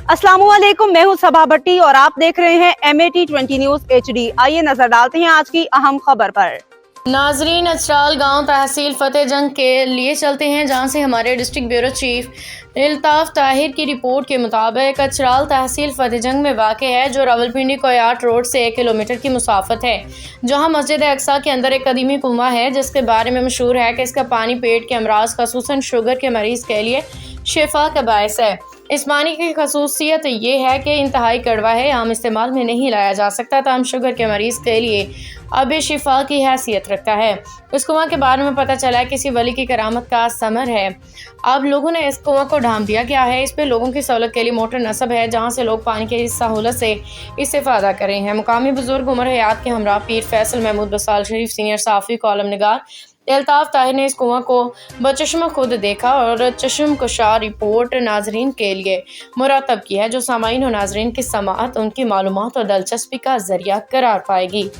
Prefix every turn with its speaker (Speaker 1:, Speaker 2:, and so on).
Speaker 1: अस्सलाम वालेकुम, मैं हूं सबा भट्टी और आप देख रहे हैं MAT20 न्यूज HD। आइए नजर डालते हैं आज की अहम खबर पर।
Speaker 2: नाजरीन, अचराल गांव तहसील फतेह जंग के लिए चलते हैं, जहां से हमारे district bureau chief Altaf Tahir की रिपोर्ट के मुताबिक अचराल तहसील फतेह जंग में वाक़ है, जो रावलपिंडी कोयाट रोड से 1 किलोमीटर की मुसाफत है, जहां मस्जिद अक्सा के अंदर एक कदीमी कुआं है, जिसके बारे में मशहूर है कि इसका पानी पेट के अमराज खसूसन शुगर के मरीज़ के लिए शिफा का बायस है। इस पानी की खसूसियत ये है कि इंतहाई कड़वा है, आम इस्तेमाल में नहीं लाया जा सकता, तमाम शुगर के मरीज़ के लिए अब शिफा की हैसियत रखता है। इस कुआं के बारे में पता चला है किसी वली की करामत का समर है। अब लोगों ने इस कुआं को ढांप दिया गया है। इस पे लोगों की सहूलत के लिए मोटर नस्ब है, जहां से लोग पानी की इस सहूलत से इस्तेफादा कर रहे हैं। मुकामी बुजुर्ग उमर हयात के हमरा पीर फैसल महमूद बसाल शरीफ, सीनियर साफ़ी कॉलम निगार अल्ताफ ताहिर ने इस कुआं को बचश्मा खुद देखा और चश्म कुशा रिपोर्ट नाजरीन के लिए मुरतब की है, जो सामाईन और नाजरीन की समाअत, उनकी मालूमात और दिलचस्पी का जरिया करार पाएगी।